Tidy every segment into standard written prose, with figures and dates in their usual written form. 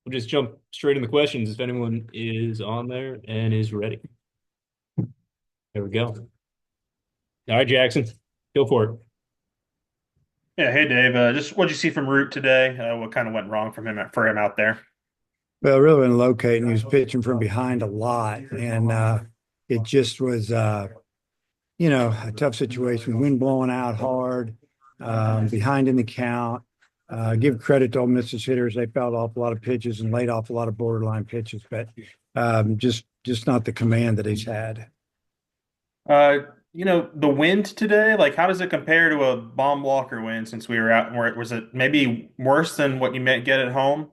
we'll just jump straight in the questions if anyone is on there and is ready. There we go. All right, Jackson, go for it. Yeah, hey Dave. Just what'd you see from Root today? What kind of went wrong for him out there? Well, really been locating. He was pitching from behind a lot, and it just was, a tough situation. Wind blowing out hard, behind in the count. Give credit to Ole Miss's hitters; they fouled off a lot of pitches and laid off a lot of borderline pitches, but just not the command that he's had. Uh, the wind today, like how does it compare to a bomb blocker wind since we were out? Where was it maybe worse than what you might get at home?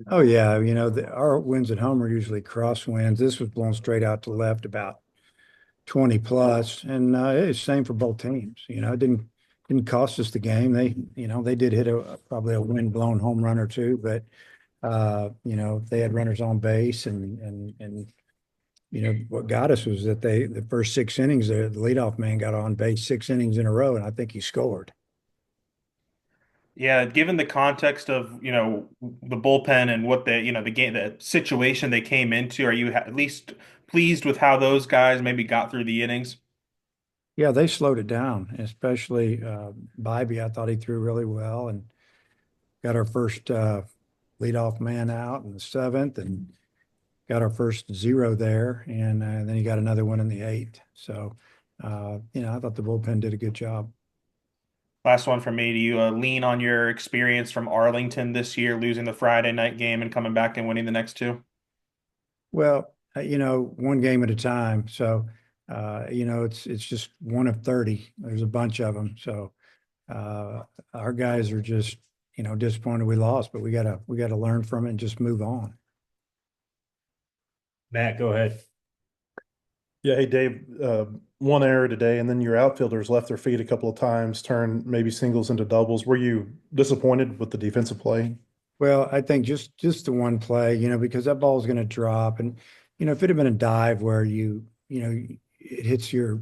Oh yeah, our winds at home are usually crosswinds. This was blown straight out to left about 20 plus, and it's same for both teams. It didn't cost us the game. They did hit probably a wind blown home run or two, but they had runners on base, and what got us was that the first 6 innings, the leadoff man got on base 6 innings in a row, and I think he scored. Yeah, given the context of, the bullpen and what the game, the situation they came into, are you at least pleased with how those guys maybe got through the innings? Yeah, they slowed it down, especially Bybee. I thought he threw really well and got our first leadoff man out in the seventh, and got our first zero there, and then he got another one in the eighth. So, I thought the bullpen did a good job. Last one for me. Do you lean on your experience from Arlington this year, losing the Friday night game and coming back and winning the next two? Well, one game at a time. So, it's just one of 30. There's a bunch of them. So, our guys are just, disappointed we lost, but we gotta learn from it and just move on. Matt, go ahead. Yeah, hey Dave, one error today, and then your outfielders left their feet a couple of times, turned maybe singles into doubles. Were you disappointed with the defensive play? Well, I think just the one play, because that ball is going to drop, and if it had been a dive where it hits your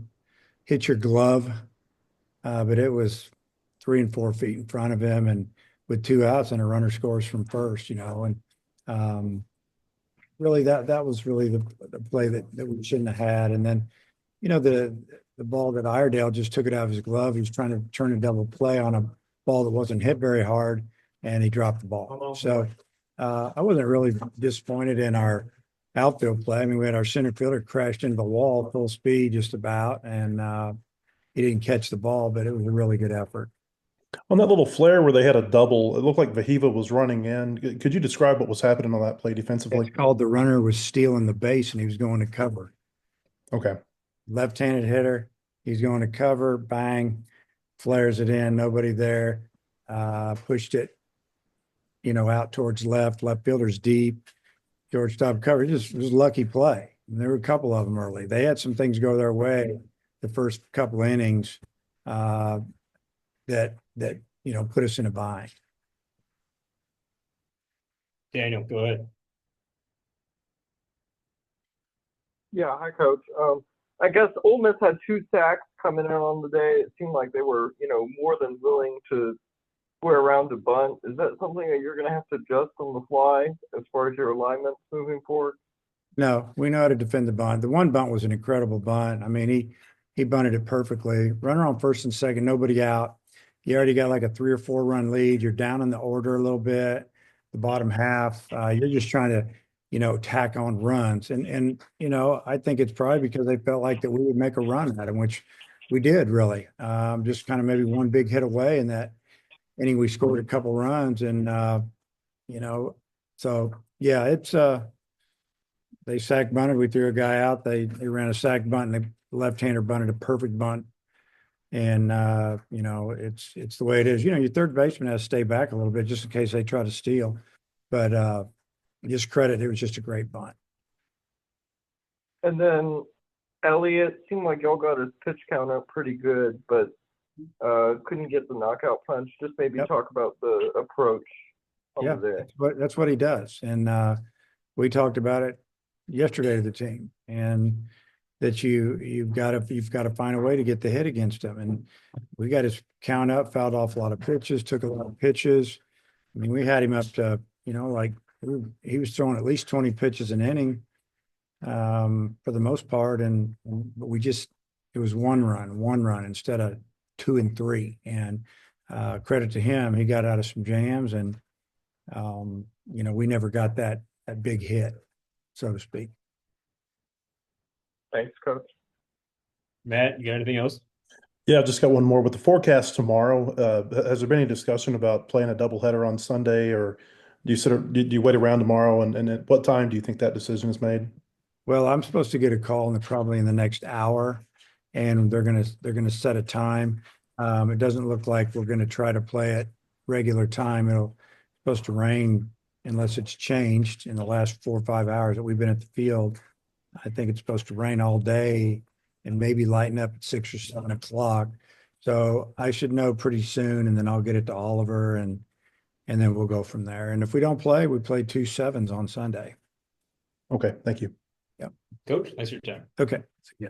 glove, but it was 3 and 4 feet in front of him, and with two outs and a runner scores from first, and um, really that was really the play that we shouldn't have had. And then, the ball that Iredale just took it out of his glove. He was trying to turn a double play on a ball that wasn't hit very hard, and he dropped the ball. So I wasn't really disappointed in our outfield play. I mean, we had our center fielder crashed into the wall full speed just about, and he didn't catch the ball, but it was a really good effort. On that little flare where they had a double, it looked like Vahiva was running in. Could you describe what was happening on that play It's defensively? called the runner was stealing the base, and he was going to cover. Okay. Left-handed hitter, he's going to cover, bang, flares it in, nobody there. Pushed it, out towards left fielder's deep. Shortstop cover. Just was a lucky play. And there were a couple of them early. They had some things go their way the first couple innings uh, that put us in a bind. Daniel, go ahead. Yeah, hi, Coach. I guess Ole Miss had two sacks coming in on the day. It seemed like they were, more than willing to square around to bunt. Is that something that you're going to have to adjust on the fly as far as your alignments moving forward? No, we know how to defend the bunt. The one bunt was an incredible bunt. I mean, he bunted it perfectly. Runner on first and second, nobody out. You already got like a 3 or 4 run lead. You're down in the order a little bit, the bottom half. You're just trying to, tack on runs. And I think it's probably because they felt like that we would make a run at them, which we did really. Just kind of maybe one big hit away in that inning. We scored a couple runs, and you know, so yeah, it's they sack bunted. We threw a guy out. They ran a sack bunt, and the left-hander bunted a perfect bunt. And it's the way it is. Your third baseman has to stay back a little bit just in case they try to steal. But just credit, it was just a great bunt. And then Elliott seemed like y'all got his pitch count up pretty good, but couldn't get the knockout punch. Just maybe Yep. talk about the approach on Yeah, the day. that's what he does. And we talked about it yesterday to the team, and that you've got to find a way to get the hit against him. And we got his count up, fouled off a lot of pitches, took a lot of pitches. I mean, we had him up to like he was throwing at least 20 pitches an inning for the most part. But it was one run instead of 2 and 3. And credit to him, he got out of some jams and, we never got that big hit, so to speak. Thanks, Coach. Matt, you got anything else? Yeah, I've just got one more with the forecast tomorrow. Has there been any discussion about playing a doubleheader on Sunday, or do you wait around tomorrow, and at what time do you think that decision is made? Well, I'm supposed to get a call probably in the next hour, and they're gonna set a time. It doesn't look like we're gonna try to play at regular time. It's supposed to rain unless it's changed in the last 4 or 5 hours that we've been at the field. I think it's supposed to rain all day and maybe lighten up at 6 or 7 o'clock. So I should know pretty soon, and then I'll get it to Oliver, and then we'll go from there. And if we don't play, we play 2 7s on Sunday. Okay, thank you. Coach, that's your time. Okay. Yeah.